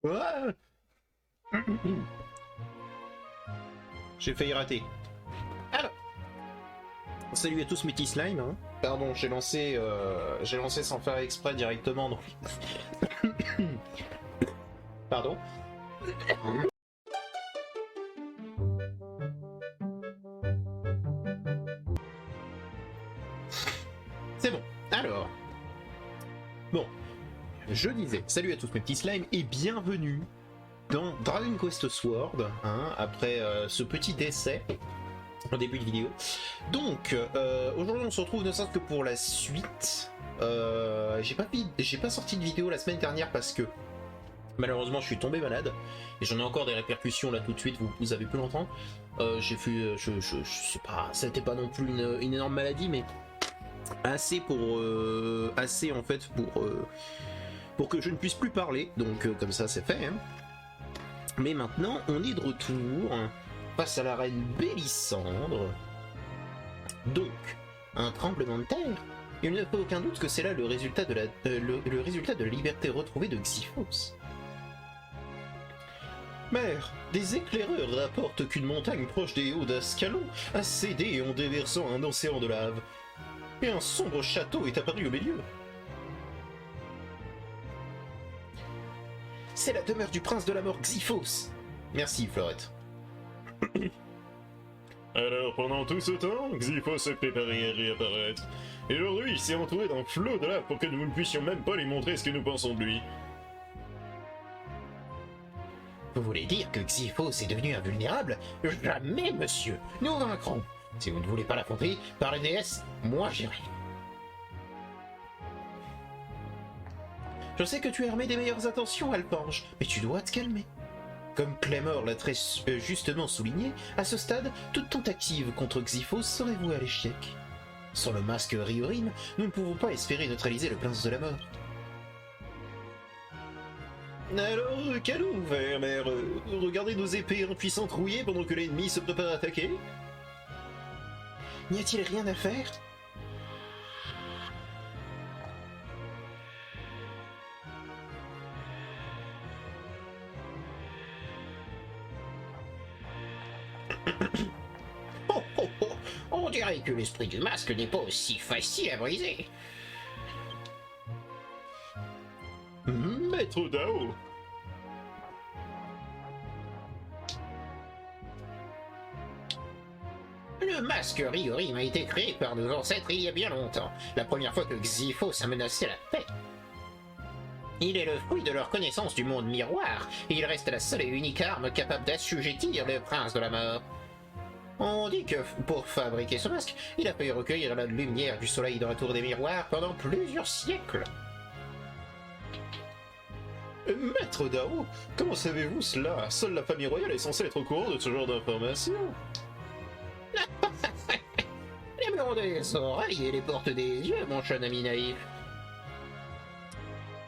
Ouais. J'ai failli rater. Alors, salut à tous mes petits slime. Hein. Pardon, j'ai lancé sans faire exprès directement. Donc... Pardon. C'est bon. Alors, bon, je disais, salut à tous mes petits slimes et bienvenue dans Dragon Quest Sword, hein, après ce petit essai en début de vidéo. Donc, aujourd'hui on se retrouve ne serait-ce que pour la suite. J'ai pas sorti de vidéo la semaine dernière parce que malheureusement je suis tombé malade et j'en ai encore des répercussions là tout de suite, vous avez pu l'entendre. J'ai fait, je sais pas, c'était pas non plus une énorme maladie, mais assez assez en fait pour que je ne puisse plus parler, donc comme ça c'est fait. Hein. Mais maintenant on est de retour face à la reine Bélissandre. Donc, un tremblement de terre. Il ne fait aucun doute que c'est là le résultat de le résultat de la liberté retrouvée de Xyphos. Mère, des éclaireurs rapportent qu'une montagne proche des hauts d'Ascalon a cédé en déversant un océan de lave. Et un sombre château est apparu au milieu. C'est la demeure du prince de la mort Xyphos. Merci, Florette. Alors, pendant tout ce temps, Xyphos s'est préparé à réapparaître. Et aujourd'hui, il s'est entouré d'un flot de lave pour que nous ne puissions même pas lui montrer ce que nous pensons de lui. Vous voulez dire que Xyphos est devenu invulnérable? Jamais, monsieur. Nous vaincrons. Si vous ne voulez pas l'affronter, par la déesse, moi j'irai. Je sais que tu es armé des meilleures intentions, Alpange, mais tu dois te calmer. Comme Claymore l'a très justement souligné, à ce stade, toute tentative contre Xyphos serait vouée à l'échec. Sans le masque Riorim, nous ne pouvons pas espérer neutraliser le prince de la mort. Alors, qu'allons-nous faire, mère? Regardez nos épées impuissantes rouillées pendant que l'ennemi se prépare à attaquer? N'y a-t-il rien à faire? Oh, oh, oh. On dirait que l'esprit du masque n'est pas aussi facile à briser. Maître Dao! Le masque Riorim a été créé par nos ancêtres il y a bien longtemps, la première fois que Xyphos a menacé la paix. Il est le fruit de leur connaissance du monde miroir, et il reste la seule et unique arme capable d'assujettir le prince de la mort. On dit que pour fabriquer ce masque, il a fallu recueillir la lumière du soleil dans la tour des miroirs pendant plusieurs siècles. Maître Dao, comment savez-vous cela? Seule la famille royale est censée être au courant de ce genre d'informations. Les murs des oreilles et les portes des yeux, mon jeune ami naïf.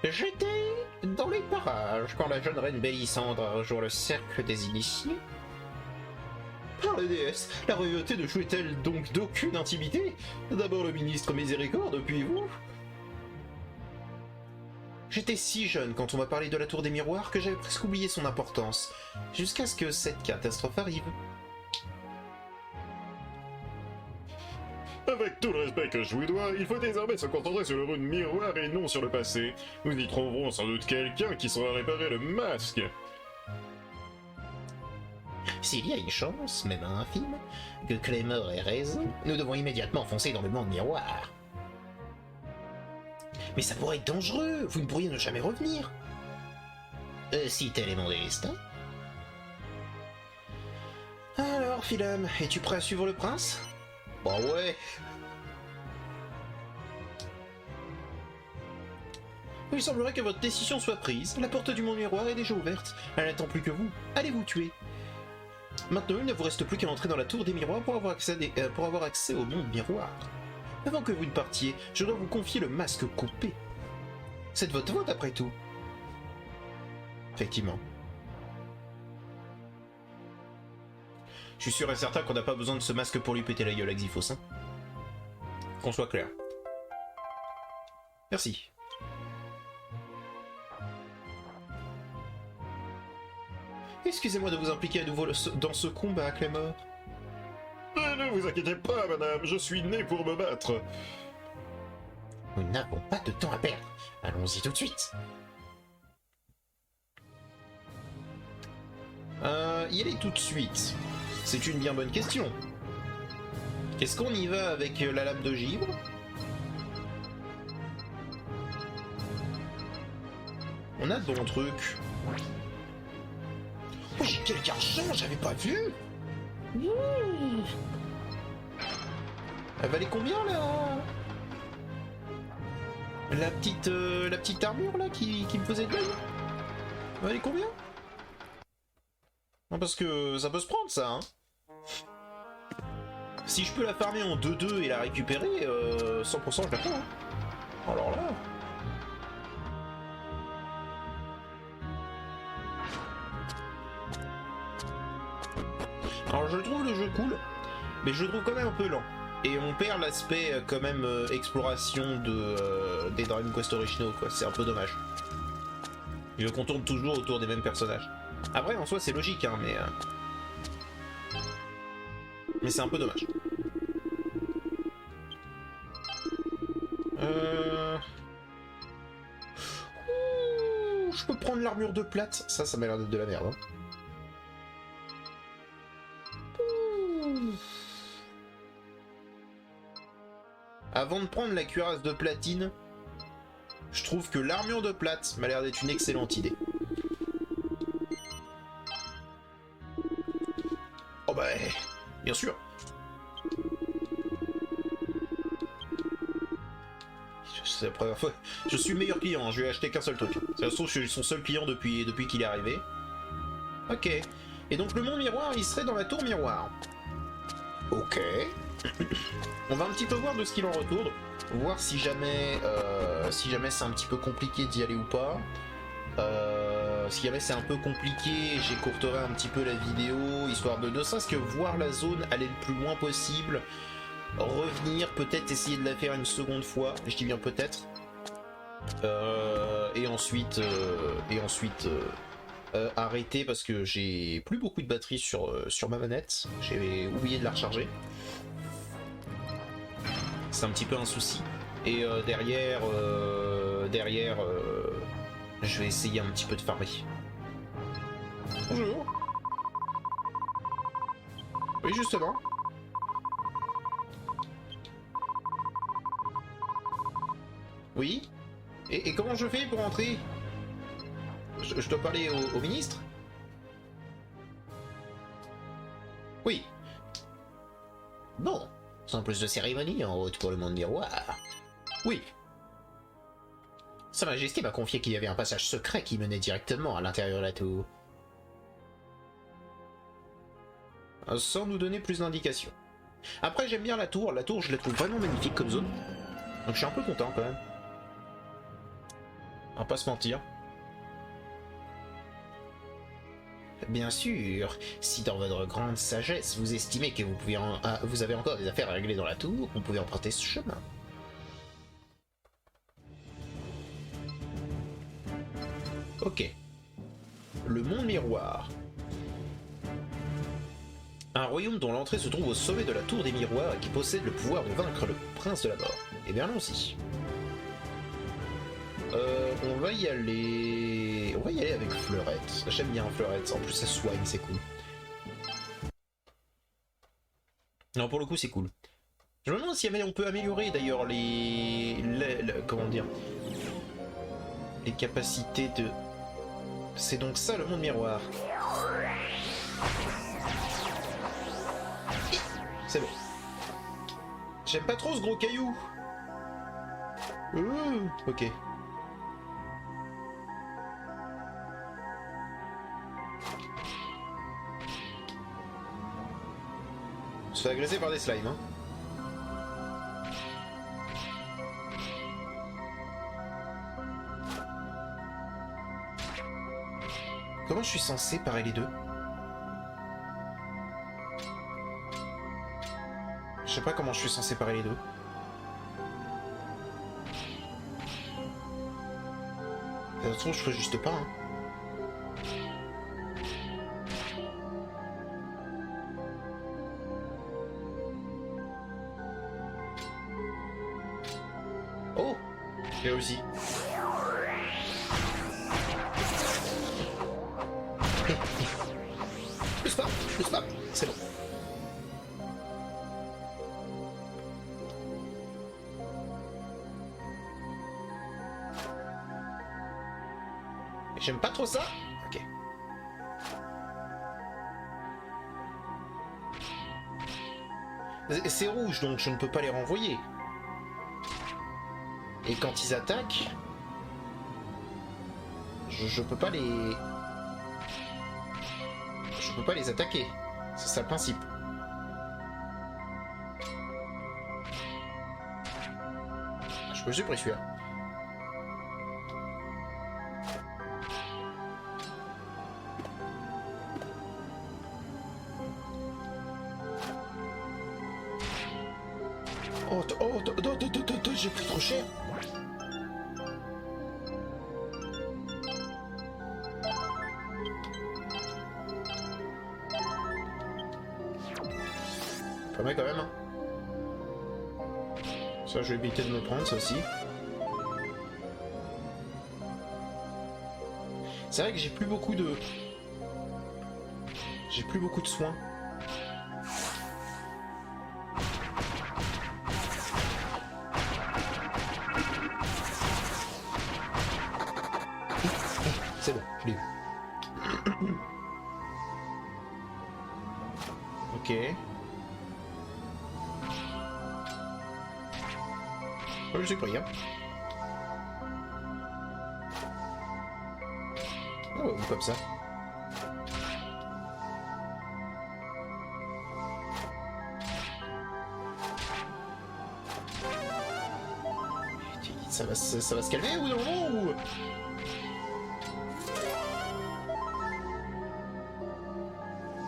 J'étais dans les parages quand la jeune reine Bélissandre a rejoint le cercle des initiés. Par la déesse, la royauté ne jouait-elle donc d'aucune intimité? D'abord le ministre Miséricorde, puis vous? J'étais si jeune quand on m'a parlé de la tour des miroirs que j'avais presque oublié son importance, jusqu'à ce que cette catastrophe arrive. Avec tout le respect que je vous dois, il faut désormais se concentrer sur le rune miroir et non sur le passé. Nous y trouverons sans doute quelqu'un qui saura réparer le masque. S'il y a une chance, même infime, que Claymore ait raison, nous devons immédiatement foncer dans le monde miroir. Mais ça pourrait être dangereux, vous ne pourriez ne jamais revenir. Si tel est mon destin. Alors, Philum, es-tu prêt à suivre le prince? Bah ouais. Il semblerait que votre décision soit prise. La porte du monde miroir est déjà ouverte. Elle n'attend plus que vous. Allez vous tuer. Maintenant, il ne vous reste plus qu'à entrer dans la tour des miroirs pour avoir accès au monde miroir. Avant que vous ne partiez, je dois vous confier le masque coupé. C'est de votre faute après tout. Effectivement. Je suis sûr et certain qu'on n'a pas besoin de ce masque pour lui péter la gueule à Xyphos. Hein. Qu'on soit clair. Merci. Excusez-moi de vous impliquer à nouveau dans ce combat, Clémor. Ne vous inquiétez pas, madame, je suis né pour me battre. Nous n'avons pas de temps à perdre. Allons-y tout de suite. Y aller tout de suite. C'est une bien bonne question. Qu'est-ce qu'on y va avec la lame de givre? On a de bons trucs. Oh, j'ai quel argent, j'avais pas vu. Elle valait combien là? La petite armure là qui me faisait de l'œil? Elle valait combien? Non, parce que ça peut se prendre ça, hein. Si je peux la farmer en 2-2 et la récupérer, 100% je la prends. Hein. Alors là... Alors je trouve le jeu cool, mais je le trouve quand même un peu lent. Et on perd l'aspect quand même exploration des Dragon Quest originaux, quoi. C'est un peu dommage. Je contourne toujours autour des mêmes personnages. Après, en soi, c'est logique, hein, mais c'est un peu dommage. Ouh, je peux prendre l'armure de plate. Ça m'a l'air d'être de la merde. Hein. Avant de prendre la cuirasse de platine, je trouve que l'armure de plate m'a l'air d'être une excellente idée. Oh bah, bien sûr. C'est la première fois. Je suis le meilleur client, je lui ai acheté qu'un seul truc. Ça se trouve, je suis son seul client depuis qu'il est arrivé. Ok. Et donc le monde miroir, il serait dans la tour miroir. Ok. On va un petit peu voir de ce qu'il en retourne, voir si jamais c'est un petit peu compliqué d'y aller ou pas. Si jamais c'est un peu compliqué, j'écourterai un petit peu la vidéo, histoire de ne serait-ce que voir la zone aller le plus loin possible, revenir, peut-être essayer de la faire une seconde fois, je dis bien peut-être, et ensuite arrêter parce que j'ai plus beaucoup de batterie sur ma manette, j'ai oublié de la recharger. C'est un petit peu un souci. Et derrière, je vais essayer un petit peu de farmer. Bonjour. Oui, justement. Oui. Et comment je fais pour entrer? Je dois parler au ministre? Oui. Bon. Sans plus de cérémonie, en route pour le monde miroir. Oui. Sa Majesté m'a confié qu'il y avait un passage secret qui menait directement à l'intérieur de la tour. Sans nous donner plus d'indications. Après, j'aime bien la tour. La tour, je la trouve vraiment magnifique comme zone. Donc je suis un peu content quand même. On va pas se mentir. Bien sûr, si dans votre grande sagesse vous estimez que vous avez encore des affaires à régler dans la tour, vous pouvez emprunter ce chemin. Ok. Le monde miroir. Un royaume dont l'entrée se trouve au sommet de la tour des miroirs et qui possède le pouvoir de vaincre le prince de la mort. Eh bien allons-y. On va y aller... On va y aller avec Fleurette. J'aime bien Fleurette, en plus ça soigne, c'est cool. Non, pour le coup c'est cool. Je me demande si on peut améliorer d'ailleurs comment dire... Les capacités de... C'est donc ça le monde miroir. C'est bon. J'aime pas trop ce gros caillou. Ok. On se fait agresser par des slimes, hein. Comment je suis censé parer les deux? Je sais pas comment je suis censé parer les deux. Ça se trouve, je ferais juste pas, hein. J'ai réussi. Le spam, c'est bon. J'aime pas trop ça. Ok. C'est rouge, donc je ne peux pas les renvoyer. Et quand ils attaquent, je peux pas les... Je peux pas les attaquer. C'est ça le principe. Je me suis pris celui-là. J'ai pris trop cher. Pas mal quand même. Hein. Ça, je vais éviter de me prendre, ça aussi. C'est vrai que j'ai plus beaucoup de... J'ai plus beaucoup de soins. C'est bon, je l'ai eu. Ok. Oh, je sais pas, hein. Oh, comme ça. Ça va se calmer ou non ou...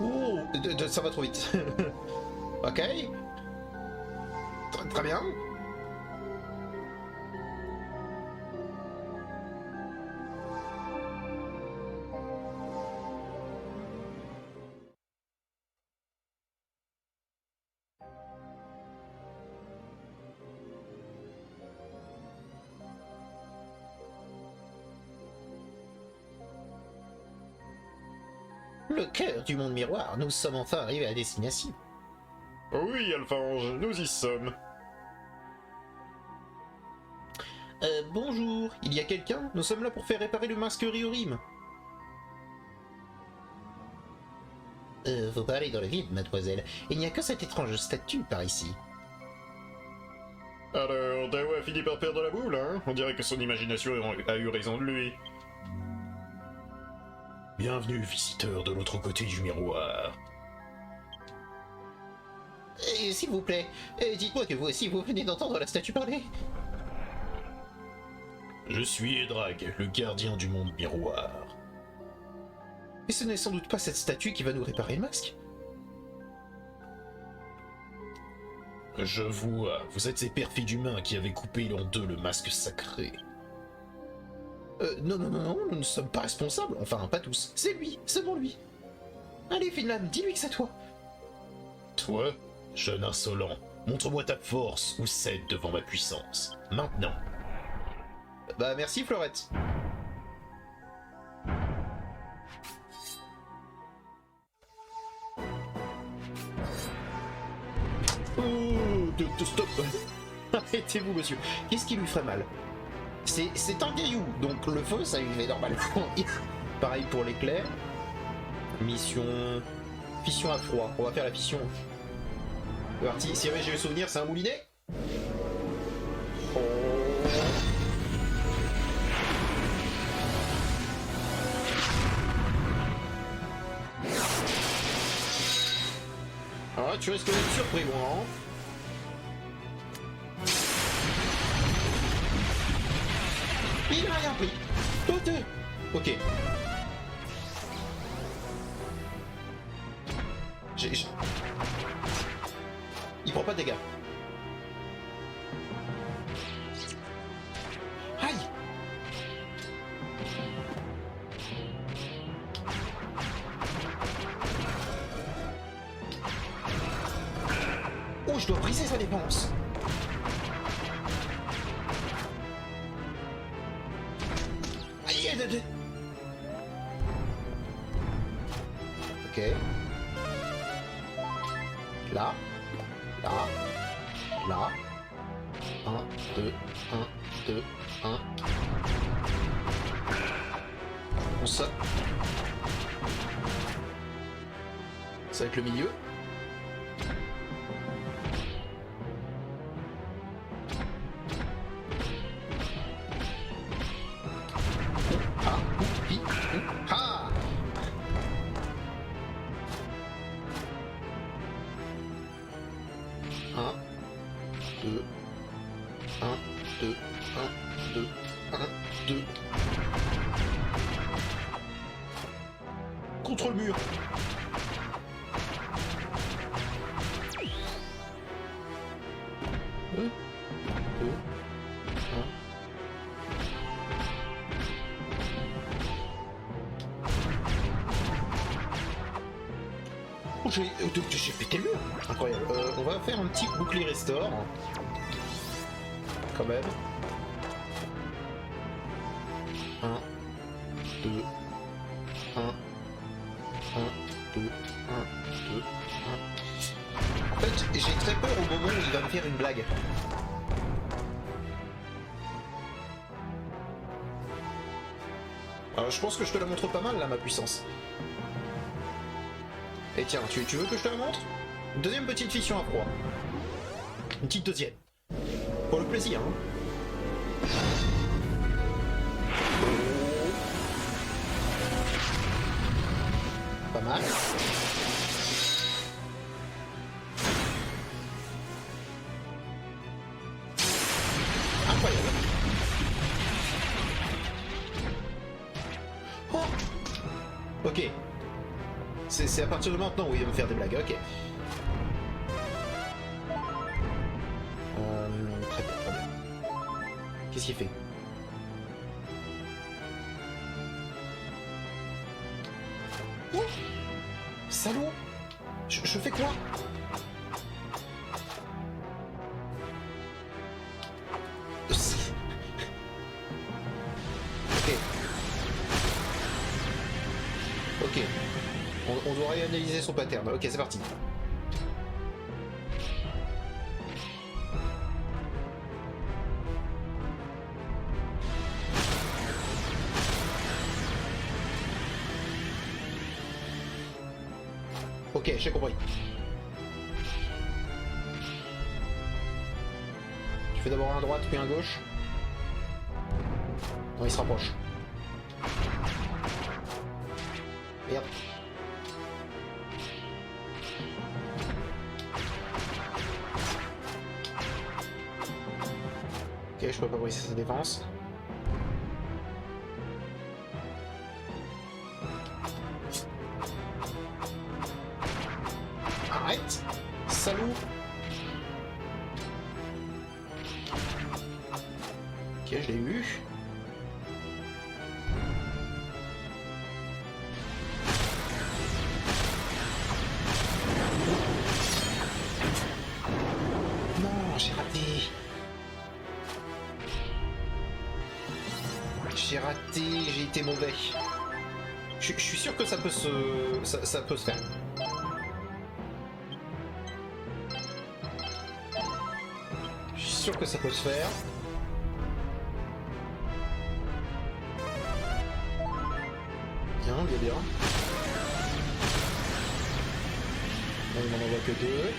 Oh, ça va trop vite. Ok. Très bien. Le cœur du monde miroir, nous sommes enfin arrivés à destination. Oui, Alphange, nous y sommes. Bonjour, il y a quelqu'un? Nous sommes là pour faire réparer le masque Riorim. Vous parlez dans le vide, mademoiselle. Il n'y a que cette étrange statue par ici. Alors, Dao a fini par perdre la boule, hein? On dirait que son imagination a eu raison de lui. Bienvenue, visiteur de l'autre côté du miroir. S'il vous plaît, dites-moi que vous aussi vous venez d'entendre la statue parler. Je suis Edrag, le gardien du monde miroir. Mais ce n'est sans doute pas cette statue qui va nous réparer le masque. Je vois, vous êtes ces perfides humains qui avaient coupé en deux le masque sacré. Non, nous ne sommes pas responsables. Enfin, pas tous. C'est lui, seulement lui. Allez, Finlan, dis-lui que c'est toi. Toi, jeune insolent, montre-moi ta force ou cède devant ma puissance. Maintenant. Bah, merci, Florette. Oh, stop. Arrêtez-vous, monsieur. Qu'est-ce qui lui ferait mal? C'est un caillou, donc le feu, ça lui fait normalement. Pareil pour l'éclair. Mission... Fission à froid. On va faire la fission. C'est parti. Si jamais j'ai le souvenir, c'est un moulinet. Oh. Ah, tu risques d'être surpris, moi, hein. Il a rien pris. Ok. Il prend pas de dégâts. Aïe. Oh, je dois briser sa défense. Ok. Là. Là. Là. 1, 2, 1, 2, 1. On saute. Ça va être le milieu. Ah, hi, ah. 1, 2, 1, 2, 1, 2, 1, 2. Contre le mur. Un, 2, 1. Oh, j'ai pété le mur. Incroyable. On va faire un petit bouclier restore. Quand même. 1, 2, 1, 1, 2, 1, 2, 1. En fait, j'ai très peur au moment où il va me faire une blague. Alors, je pense que je te la montre pas mal là, ma puissance. Et tiens, tu veux que je te la montre? Une deuxième petite fission à froid. Une petite deuxième. Pour le plaisir, hein. Pas mal. Incroyable. Oh, ok. C'est à partir de maintenant où il va me faire des blagues, ok. Très bien, très bien. Qu'est-ce qu'il fait? Oh, salaud! Je fais quoi? Ok. Ok. On doit réanalyser son pattern. Ok, c'est parti. Ok, j'ai compris. Tu fais d'abord un à droite, puis un à gauche. Non, il se rapproche. Merde. Ok, je peux pas briser sa défense. Arrête, salaud. Ok, je l'ai eu. Non, j'ai raté. J'ai raté, j'ai été mauvais. Je suis sûr que ça peut se... ça peut se faire. Je suis sûr que ça peut se faire. Bien, bien, bien. Bon, il m'en envoie que deux.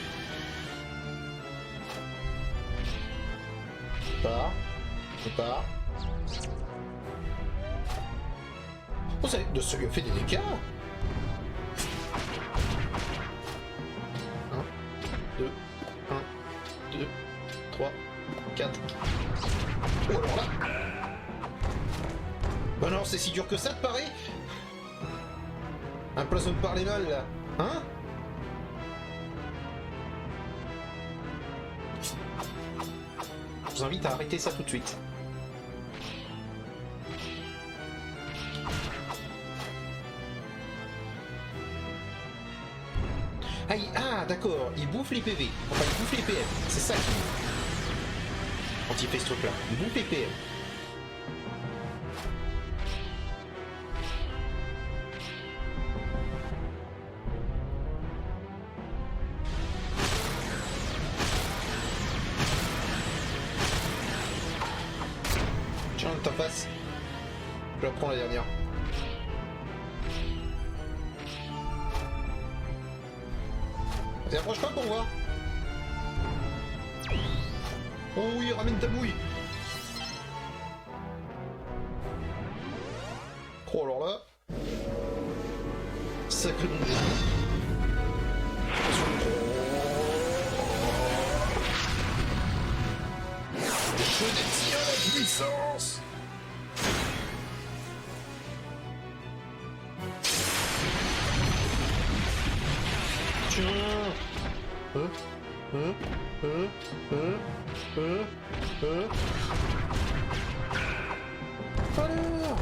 Je pars. Oh, ça lui a fait des dégâts. 1, 2, 1, 2, 3, 4. Oh, alors là. Bah non, c'est si dur que ça, te paraît? Un place de me parler mal, là. Hein? Je vous invite à arrêter ça tout de suite. Ah, d'accord, il bouffe les PV. Enfin, il bouffe les PM. C'est ça qui... quand il fait ce truc-là. Il bouffe les PM. face. Je la prends la dernière. Vas-y, approche-toi pour voir. Oh oui, ramène ta bouille. Oh alors là. Sacré bon. Je détiens la puissance. Tiens. Alors,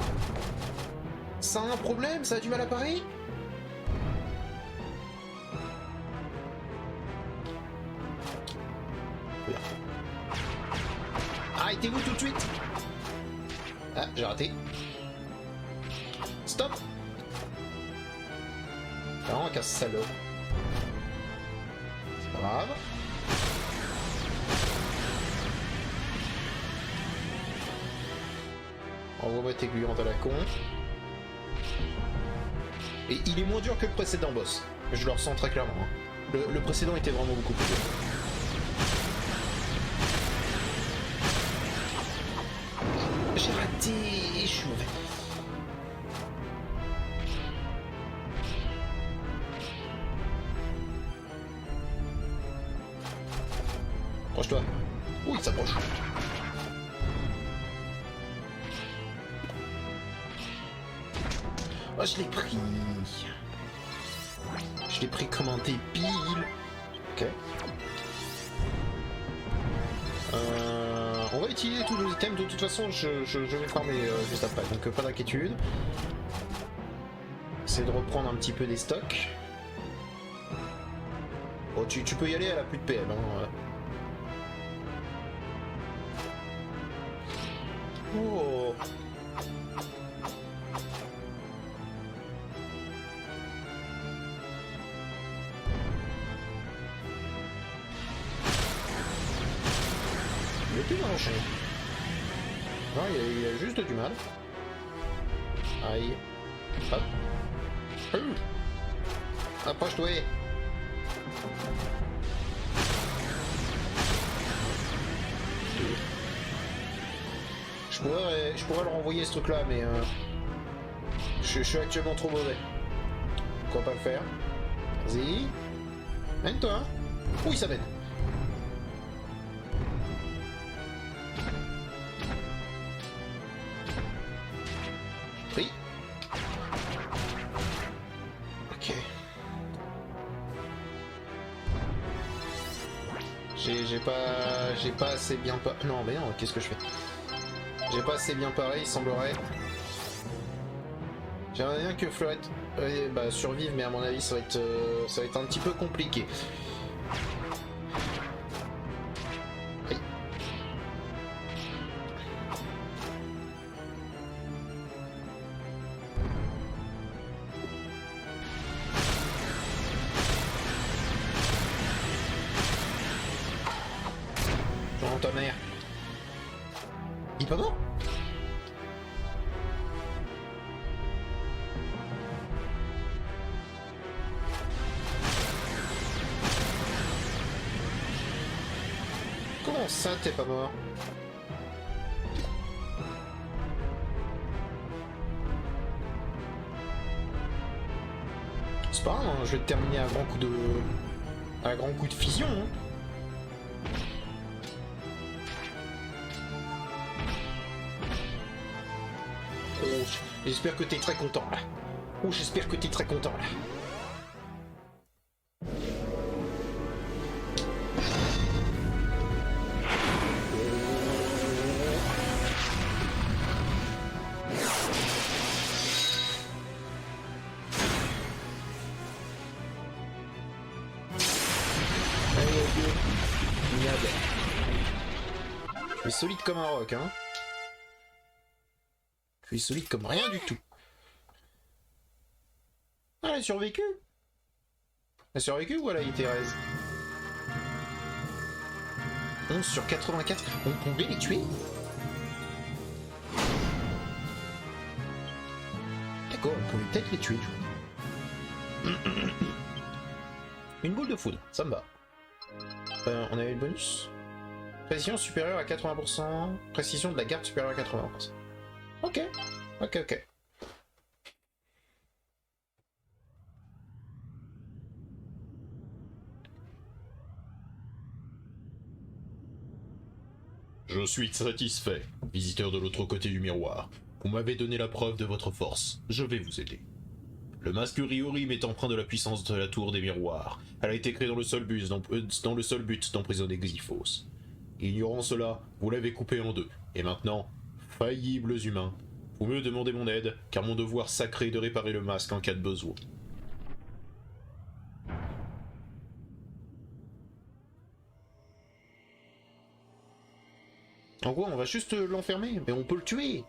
ça a un problème, ça a du mal à parer. Arrêtez-vous tout de suite. Ah, j'ai raté. Stop. Non, qu'un salaud. C'est pas grave. Envoie-moi tes gluantes à la con. Et il est moins dur que le précédent boss. Je le ressens très clairement. Hein. Le précédent était vraiment beaucoup plus dur. J'ai raté, je suis mauvais. Approche-toi. Oui, il s'approche. Oh, je l'ai pris. Je l'ai pris comme un débile. Ok. On va utiliser tous nos items. De toute façon, je vais farmer juste après. Donc, pas d'inquiétude. Essayer de reprendre un petit peu des stocks. Oh, tu peux y aller, elle a plus de PM. Hein. Oh. Il a plus mal enchaîné. Non, il a juste du mal. Aïe. Hop. Approche-toi. Je pourrais leur envoyer ce truc là, mais je suis actuellement trop mauvais. Pourquoi pas le faire? Vas-y. Mène-toi. Oui, ça mène. Oui. Ok. J'ai pas assez bien pas. Non, mais non, qu'est-ce que je fais? J'ai pas assez bien paré, il semblerait. J'aimerais bien que Fleurette survive, mais à mon avis, ça va être un petit peu compliqué. Oui. J'entends ta mère. Il est pas mort? Comment ça, t'es pas mort? C'est pas grave, hein, je vais te terminer à grand coup de... à grand coup de fusion. Hein. Oh, j'espère que t'es très content là. Oh, j'espère que t'es très content là. Je suis solide comme un roc, hein. Je suis solide comme rien du tout. Ah, elle a survécu. Elle a survécu ou elle a été raise? 11 sur 84. On pouvait les tuer? pouvez peut-être les tuer, du coup. Une boule de foudre, ça me va. On avait le bonus. Précision supérieure à 80%. Précision de la garde supérieure à 80%. Ok. Ok. Je suis satisfait, visiteur de l'autre côté du miroir. Vous m'avez donné la preuve de votre force. Je vais vous aider. Le masque Riorim est empreint de la puissance de la tour des miroirs. Elle a été créée dans le seul but d'emprisonner Xyphos. Ignorant cela, vous l'avez coupé en deux. Et maintenant, faillibles humains, vous me demandez mon aide, car mon devoir sacré est de réparer le masque en cas de besoin. En gros, on va juste l'enfermer, mais on peut le tuer.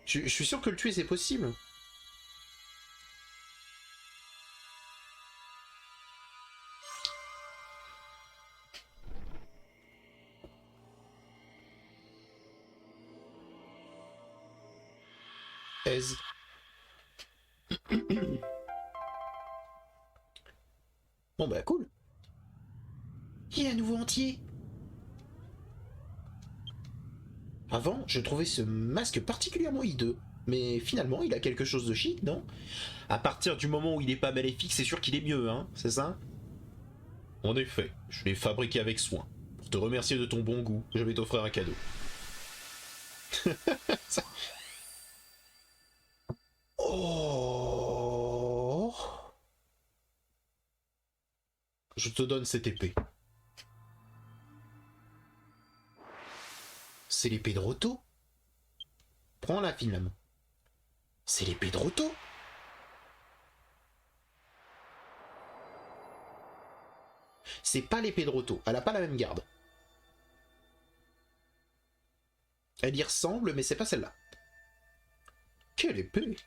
Je suis sûr que le tuer, c'est possible. Aise. Bon bah cool. Il est à nouveau entier. Avant, je trouvais ce masque particulièrement hideux. Mais finalement, il a quelque chose de chic, non? À partir du moment où il est pas maléfique, c'est sûr qu'il est mieux, hein? C'est ça? En effet, je l'ai fabriqué avec soin. Pour te remercier de ton bon goût, je vais t'offrir un cadeau. Oh! Je te donne cette épée. C'est l'épée de Roto? Prends-la, finalement. C'est l'épée de Roto? C'est pas l'épée de Roto, elle a pas la même garde. Elle y ressemble, mais c'est pas celle-là. Quelle épée!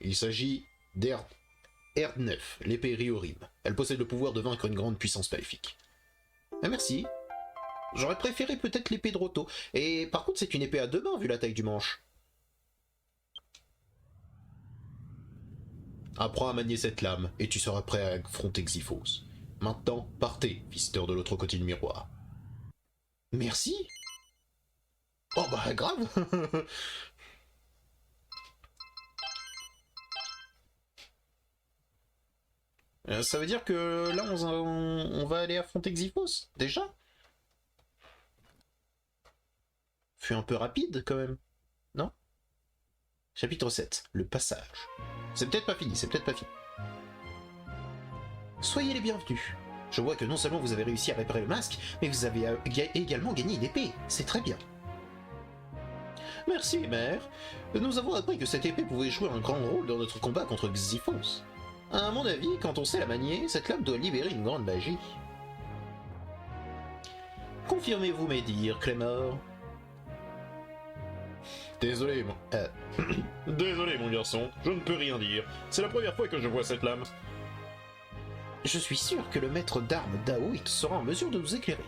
Il s'agit Erd9, l'épée Riorim. Elle possède le pouvoir de vaincre une grande puissance maléfique. Ah, merci. J'aurais préféré peut-être l'épée de Roto. Et par contre, c'est une épée à deux mains vu la taille du manche. Apprends à manier cette lame, et tu seras prêt à affronter Xyphos. Maintenant, partez, visiteur de l'autre côté du miroir. Merci. Oh bah grave. Ça veut dire que là, on va aller affronter Xyphos, déjà? Fut un peu rapide, quand même. Non? Chapitre 7, le passage. C'est peut-être pas fini, c'est peut-être pas fini. Soyez les bienvenus. Je vois que non seulement vous avez réussi à réparer le masque, mais vous avez également gagné une épée. C'est très bien. Merci, mère. Nous avons appris que cette épée pouvait jouer un grand rôle dans notre combat contre Xyphos. À mon avis, quand on sait la manier, cette lame doit libérer une grande magie. Confirmez-vous mes dires, Clémor? Désolé, Désolé, mon garçon, je ne peux rien dire. C'est la première fois que je vois cette lame. Je suis sûr que le maître d'armes Daoit sera en mesure de nous éclairer.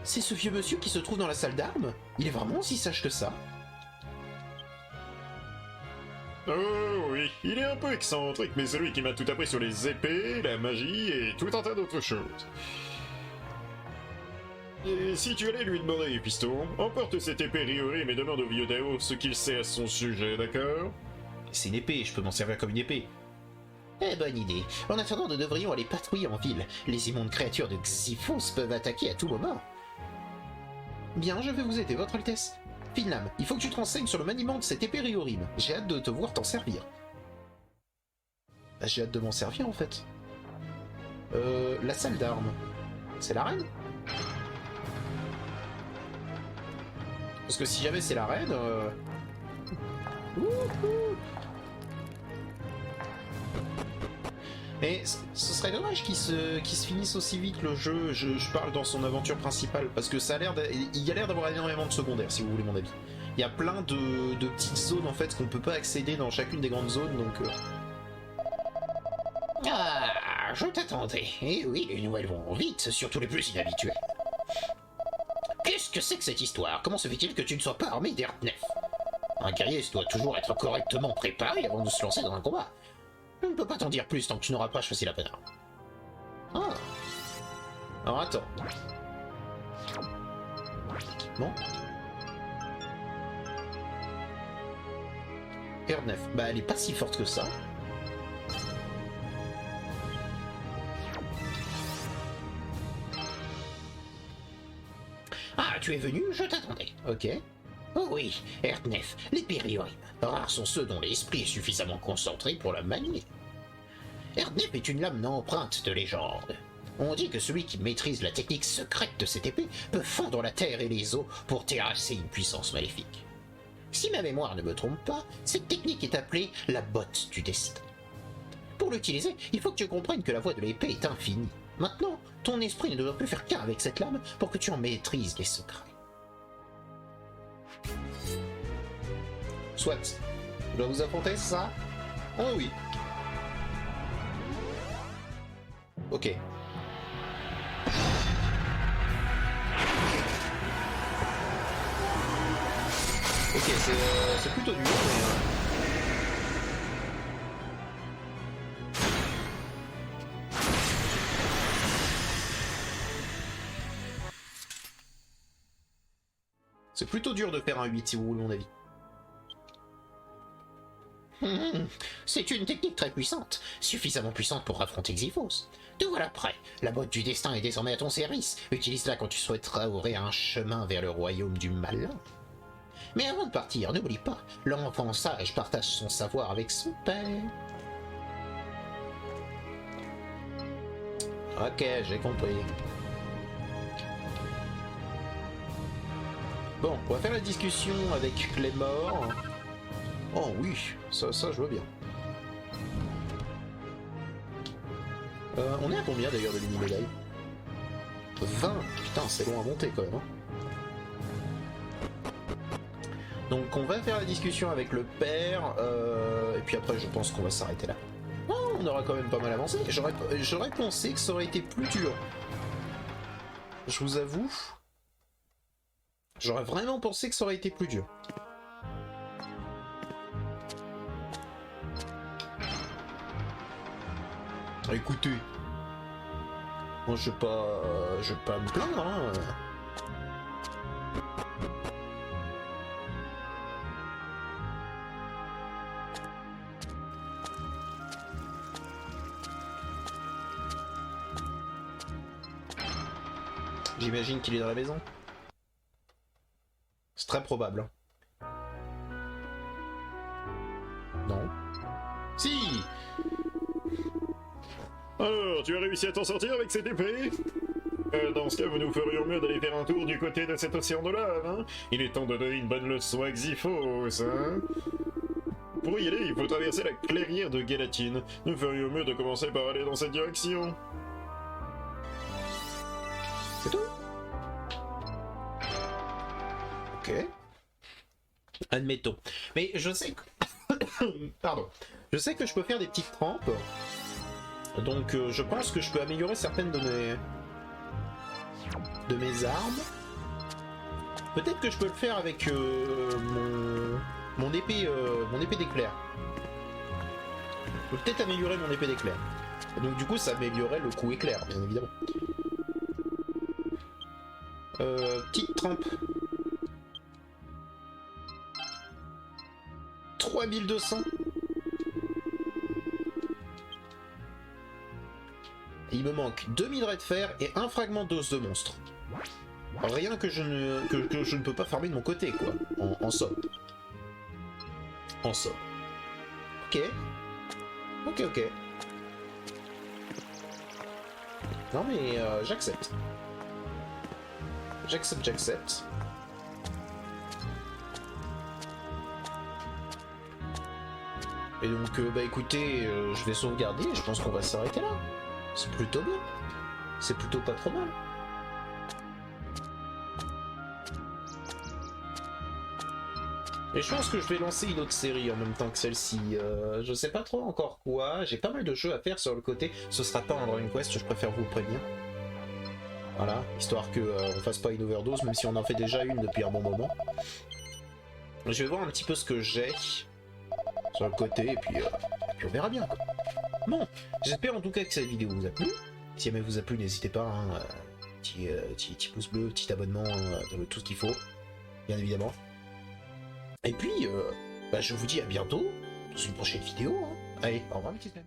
C'est ce vieux monsieur qui se trouve dans la salle d'armes? Il est vraiment aussi sage que ça? Oh oui, il est un peu excentrique, mais c'est lui qui m'a tout appris sur les épées, la magie et tout un tas d'autres choses. Et si tu allais lui demander, Piston, emporte cette épée Riorim et demande au vieux Dao ce qu'il sait à son sujet, d'accord? C'est une épée, je peux m'en servir comme une épée. Eh, bonne idée. En attendant, nous devrions aller patrouiller en ville. Les immondes créatures de Xyphos peuvent attaquer à tout moment. Bien, je vais vous aider, votre Altesse. Finlam, il faut que tu te renseignes sur le maniement de cette épée Riorim. J'ai hâte de te voir t'en servir. Bah, j'ai hâte de m'en servir, en fait. La salle d'armes. C'est la reine? Parce que si jamais c'est la reine... Mais ce serait dommage qu'il se finisse aussi vite le jeu, je parle dans son aventure principale, parce que ça a l'air il y a l'air d'avoir énormément de secondaires, si vous voulez mon avis. Il y a plein de petites zones en fait qu'on peut pas accéder dans chacune des grandes zones, donc... Ah, je t'attendais. Et oui, les nouvelles vont vite, surtout les plus inhabituelles. Qu'est-ce Qu'est-ce que c'est que cette histoire? Comment se fait-il que tu ne sois pas armé d'Erdnef? Un guerrier doit toujours être correctement préparé avant de se lancer dans un combat. Je ne peux pas t'en dire plus tant que tu n'auras pas choisi la bonne arme. Ah. Alors attends. Bon. Erdnef, bah elle est pas si forte que ça. Ah, tu es venu, je t'attendais. Ok. Oh oui, Erdnef, l'épée Riorim. Rares sont ceux dont l'esprit est suffisamment concentré pour la manier. Erdnef est une lame empreinte de légende. On dit que celui qui maîtrise la technique secrète de cette épée peut fondre la terre et les eaux pour terrasser une puissance maléfique. Si ma mémoire ne me trompe pas, cette technique est appelée la botte du destin. Pour l'utiliser, il faut que tu comprennes que la voie de l'épée est infinie. Maintenant, ton esprit ne doit plus faire qu'un avec cette lame pour que tu en maîtrises les secrets. Soit. Je dois vous affronter, c'est ça? Oh oui. Ok. Ok, c'est plutôt dur, mais... C'est plutôt dur de faire un 8 si vous voulez mon avis. C'est une technique très puissante, suffisamment puissante pour affronter Xyphos. Te voilà prêt, la botte du destin est désormais à ton service. Utilise-la quand tu souhaiteras ouvrir un chemin vers le royaume du malin. Mais avant de partir, n'oublie pas, l'enfant sage partage son savoir avec son père. Ok, j'ai compris. Bon, on va faire la discussion avec Clémor. Oh oui, ça je vois bien. On est à combien d'ailleurs de mini-médailles? 20. Putain, c'est long à monter quand même. Hein. Donc on va faire la discussion avec le père, et puis après je pense qu'on va s'arrêter là. Oh, on aura quand même pas mal avancé. J'aurais pensé que ça aurait été plus dur. Je vous avoue. J'aurais vraiment pensé que ça aurait été plus dur. Écoutez, moi je vais pas me plaindre, hein. J'imagine qu'il est dans la maison. C'est très probable. Non. Si. Alors, tu as réussi à t'en sortir avec cette épée? Dans ce cas, nous ferions mieux d'aller faire un tour du côté de cet océan de lave, hein? Il est temps de donner une bonne leçon à Xyphos, hein? Pour y aller, il faut traverser la clairière de Galatine. Nous ferions mieux de commencer par aller dans cette direction. C'est tout? Ok. Admettons. Mais je sais que... Pardon. Je sais que je peux faire des petites trempes. Donc je pense que je peux améliorer certaines de mes armes. Peut-être que je peux le faire avec mon épée d'éclair. Je peux peut-être améliorer mon épée d'éclair. Et donc du coup ça améliorerait le coup éclair, bien évidemment. Petite trempe. 3200. Il me manque 2 minerais de fer et un fragment d'os de monstre. Rien que je ne peux pas farmer de mon côté, quoi. En somme. En somme. Ok. Ok. Non mais j'accepte. J'accepte. Et donc, bah écoutez, je vais sauvegarder et je pense qu'on va s'arrêter là. C'est plutôt bien. C'est plutôt pas trop mal. Et je pense que je vais lancer une autre série en même temps que celle-ci. Je sais pas trop encore quoi. J'ai pas mal de jeux à faire sur le côté. Ce sera pas un Dragon Quest, je préfère vous prévenir. Voilà, histoire que on fasse pas une overdose, même si on en fait déjà une depuis un bon moment. Je vais voir un petit peu ce que j'ai sur le côté, et puis on verra bien, quoi. Bon, j'espère en tout cas que cette vidéo vous a plu. Si jamais vous a plu, n'hésitez pas, hein, petit pouce bleu, petit abonnement, tout ce qu'il faut, bien évidemment. Et puis, je vous dis à bientôt dans une prochaine vidéo. Hein. Allez, au revoir mes petits amis.